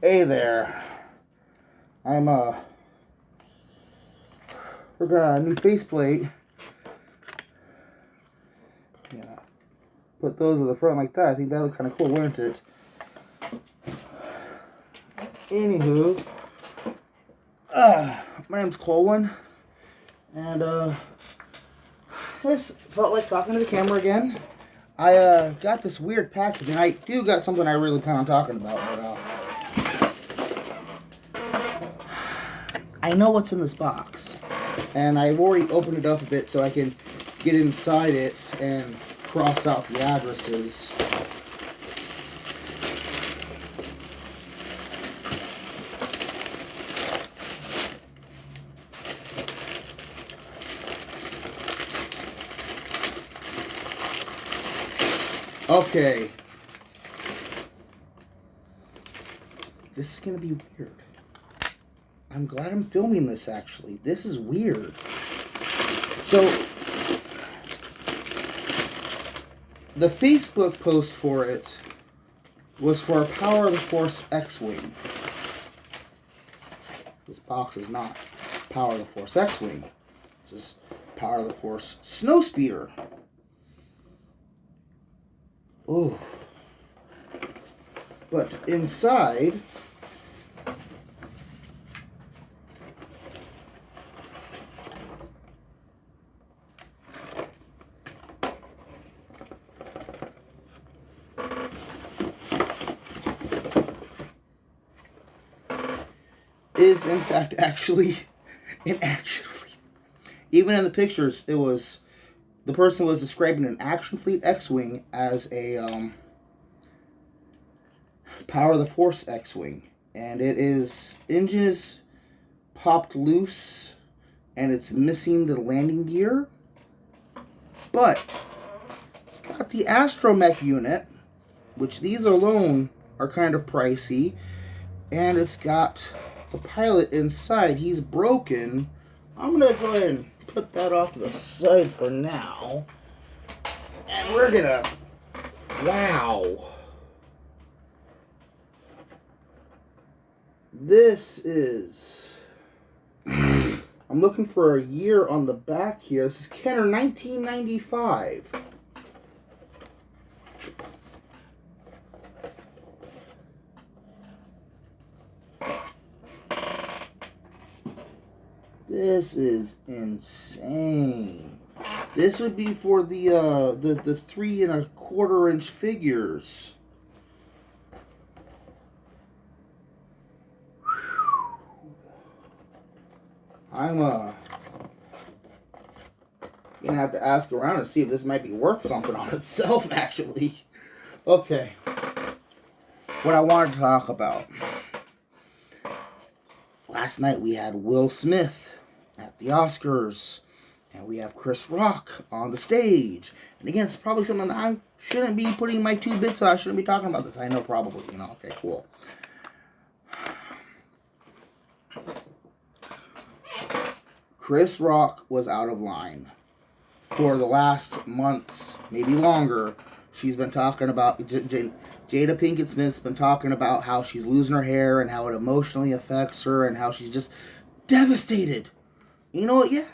Hey there. I'm working on a new faceplate. Yeah. Put those at the front like that. I think that looked kind of cool, wouldn't it? Anywho, my name's Colwyn, and this felt like talking to the camera again. I got this weird package, and I do got something I really plan on talking about, but I know what's in this box, and I've already opened it up a bit so I can get inside it and cross out the addresses. Okay. This is gonna be weird. I'm glad I'm filming this, actually. This is weird. So, the Facebook post for it was for a Power of the Force X-Wing. This box is not Power of the Force X-Wing. This is Power of the Force Snowspeeder. Oh. But inside is in fact actually even in the pictures it was the person was describing an Action Fleet X-Wing as a Power of the Force X-Wing, and it is engine is popped loose and it's missing the landing gear, but it's got the astromech unit, which these alone are kind of pricey, and it's got the pilot inside. He's broken. I'm gonna go ahead and put that off to the side for now, and we're gonna wow. This is I'm looking for a year on the back here. This is Kenner 1995. This is insane. This would be for the 3 1/4 inch figures. I'm gonna have to ask around and see if this might be worth something on itself, actually. Okay. What I wanted to talk about. Last night we had Will Smith at the Oscars, and we have Chris Rock on the stage. And again, it's probably something that I shouldn't be putting my 2 bits on. I shouldn't be talking about this. I know, probably, okay, cool. Chris Rock was out of line. For the last months, maybe longer, she's been talking about, Jada Pinkett Smith's been talking about how she's losing her hair and how it emotionally affects her and how she's just devastated. You know what? Yeah.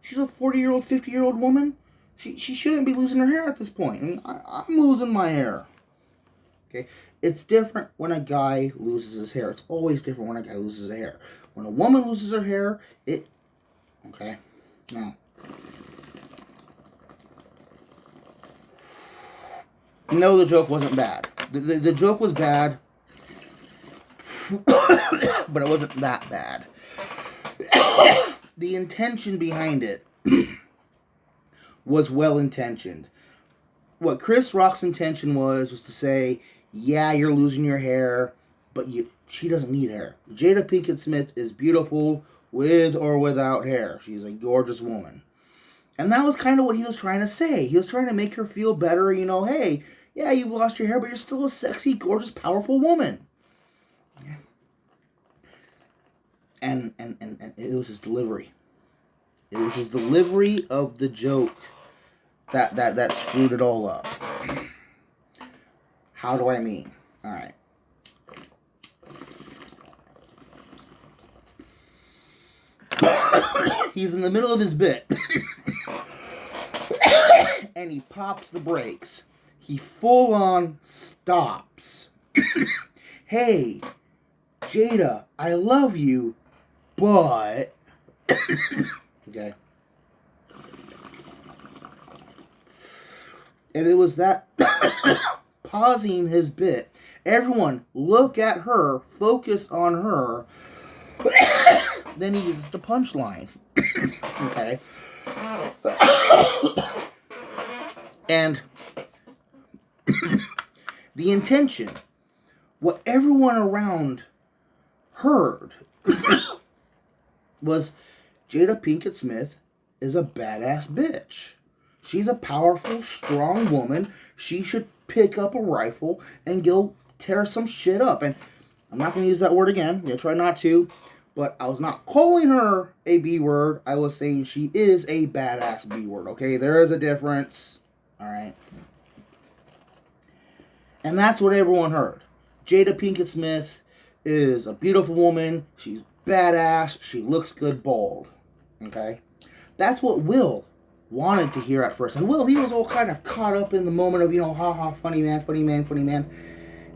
She's a 40-year-old, 50-year-old woman. She shouldn't be losing her hair at this point. I mean, I'm losing my hair. Okay? It's different when a guy loses his hair. It's always different when a guy loses his hair. When a woman loses her hair, okay? No. No, the joke wasn't bad. The joke was bad, but it wasn't that bad. The intention behind it was well-intentioned. What Chris Rock's intention was to say, yeah, you're losing your hair, but she doesn't need hair. Jada Pinkett Smith is beautiful with or without hair. She's a gorgeous woman. And that was kind of what he was trying to say. He was trying to make her feel better, hey, yeah, you've lost your hair, but you're still a sexy, gorgeous, powerful woman. Yeah. And it was his delivery. It was his delivery of the joke that screwed it all up. How do I mean? All right. He's in the middle of his bit. And he pops the brakes. He full on stops. Hey, Jada, I love you, but... Okay. And it was that pausing his bit. Everyone, look at her, focus on her. Then he uses the punchline. Okay. And the intention, what everyone around heard, was Jada Pinkett Smith is a badass bitch. She's a powerful, strong woman. She should pick up a rifle and go tear some shit up. And I'm not going to use that word again. I'm going to try not to. But I was not calling her a B word. I was saying she is a badass B word. Okay, there is a difference. All right. And that's what everyone heard. Jada Pinkett Smith is a beautiful woman. She's badass. She looks good bald. Okay. That's what Will wanted to hear at first. And Will, he was all kind of caught up in the moment of, haha, funny man, funny man, funny man.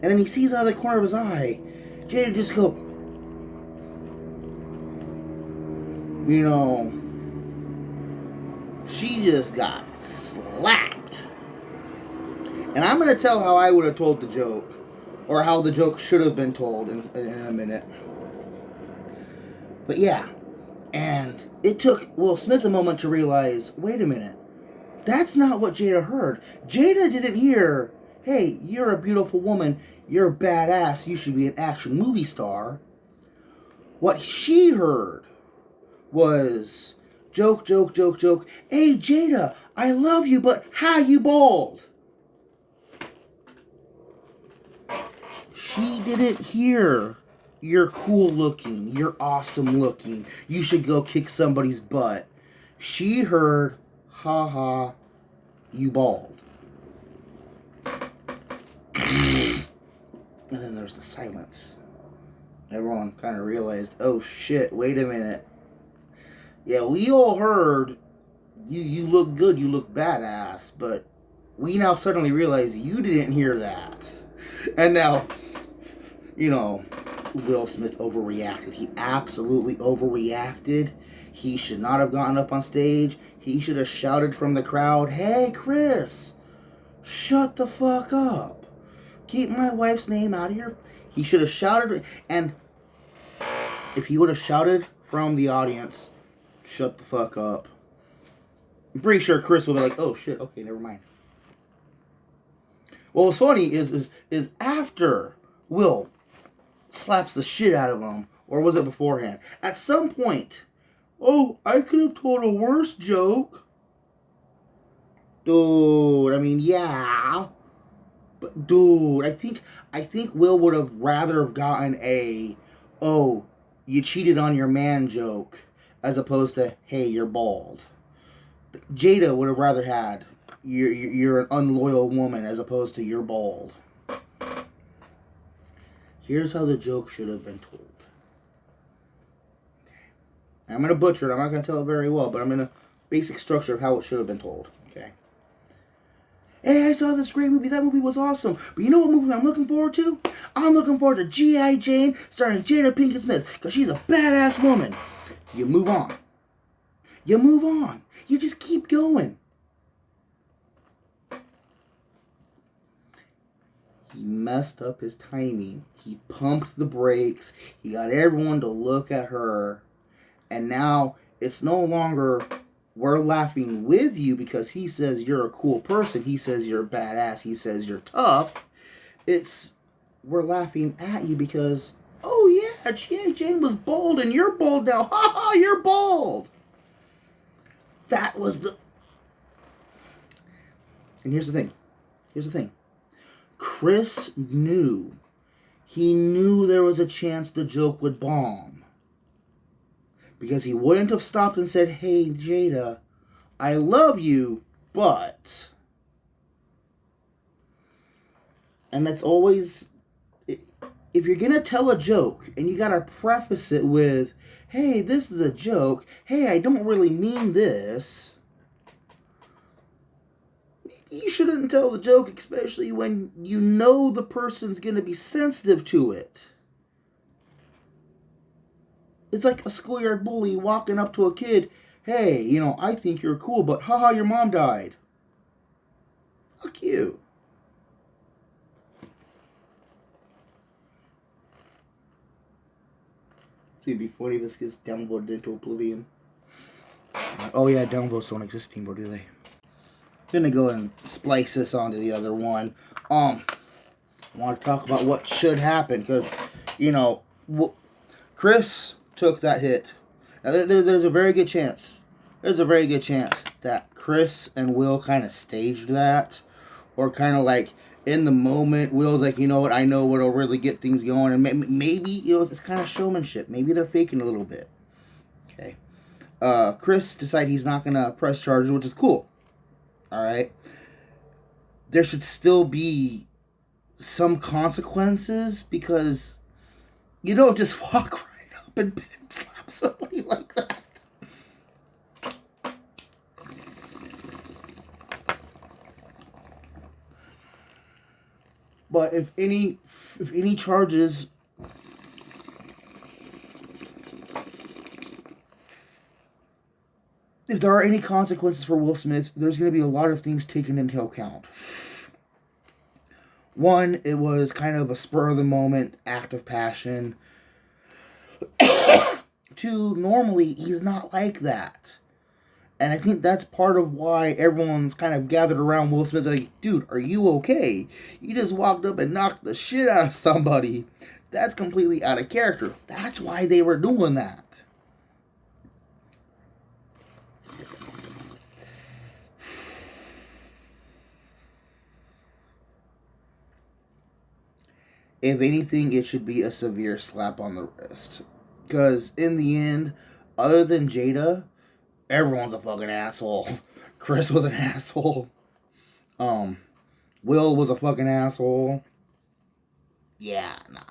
And then he sees out of the corner of his eye, Jada just go, she just got slapped. And I'm going to tell how I would have told the joke, or how the joke should have been told in a minute. But yeah, and it took Will Smith a moment to realize, wait a minute, that's not what Jada heard. Jada didn't hear, hey, you're a beautiful woman, you're a badass, you should be an action movie star. What she heard was, joke, joke, joke, joke, hey, Jada, I love you, but how you bald? She didn't hear, you're cool looking, you're awesome looking, you should go kick somebody's butt. She heard, haha, you bald. And then there's the silence. Everyone kind of realized, oh shit, wait a minute. Yeah, we all heard, you look good, you look badass, but we now suddenly realize you didn't hear that. And now, Will Smith overreacted. He absolutely overreacted. He should not have gotten up on stage. He should have shouted from the crowd, hey, Chris, shut the fuck up. Keep my wife's name out of your... He should have shouted, and if he would have shouted from the audience, shut the fuck up, I'm pretty sure Chris would be like, oh shit, okay, never mind. Well, what's funny is after Will slaps the shit out of him, or was it beforehand? At some point, oh, I could have told a worse joke. Dude, I mean, yeah. But dude, I think Will would have rather have gotten a, oh, you cheated on your man joke, as opposed to, hey, you're bald. Jada would have rather had, you're an unloyal woman, as opposed to you're bald. Here's how the joke should have been told. Okay. I'm going to butcher it. I'm not going to tell it very well, but I'm in a basic structure of how it should have been told. Okay. Hey, I saw this great movie. That movie was awesome. But you know what movie I'm looking forward to? I'm looking forward to G.I. Jane starring Jada Pinkett Smith, because she's a badass woman. You move on. You move on. You just keep going. He messed up his timing. He pumped the brakes. He got everyone to look at her. And now it's no longer, we're laughing with you because he says you're a cool person. He says you're badass. He says you're tough. It's, we're laughing at you because, oh yeah, G.I. Jane was bald and you're bald now. Ha ha, you're bald. That was the... And here's the thing. Here's the thing. Chris knew. He knew there was a chance the joke would bomb. Because he wouldn't have stopped and said, hey, Jada, I love you, but... And that's always... If if you're gonna tell a joke and you gotta preface it with, hey, this is a joke, hey, I don't really mean this, maybe you shouldn't tell the joke, especially when you know the person's gonna be sensitive to it. It's like a schoolyard bully walking up to a kid, hey, I think you're cool, but haha, your mom died. Fuck you. It's gonna be funny if this gets downvoted into oblivion. Oh yeah, downvotes don't exist anymore, do they? Gonna go and splice this onto the other one. I want to talk about what should happen because, Chris took that hit. Now, there's a very good chance. There's a very good chance that Chris and Will kind of staged that, or kind of like in the moment, Will's like, you know what, I know what'll really get things going, and maybe it's kind of showmanship. Maybe they're faking a little bit. Okay. Chris decided he's not gonna press charges, which is cool. All right. There should still be some consequences because you don't just walk right up and slap somebody like that. But if any charges, if there are any consequences for Will Smith, there's going to be a lot of things taken into account. One, it was kind of a spur of the moment act of passion. Two, normally he's not like that. And I think that's part of why everyone's kind of gathered around Will Smith like, dude, are you okay? You just walked up and knocked the shit out of somebody. That's completely out of character. That's why they were doing that. If anything, it should be a severe slap on the wrist. Because in the end, other than Jada, everyone's a fucking asshole. Chris was an asshole. Will was a fucking asshole. Yeah, nah.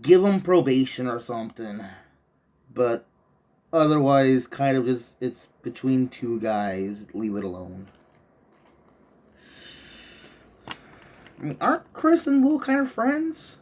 Give him probation or something. But otherwise, kind of just, it's between two guys. Leave it alone. I mean, aren't Chris and Will kind of friends?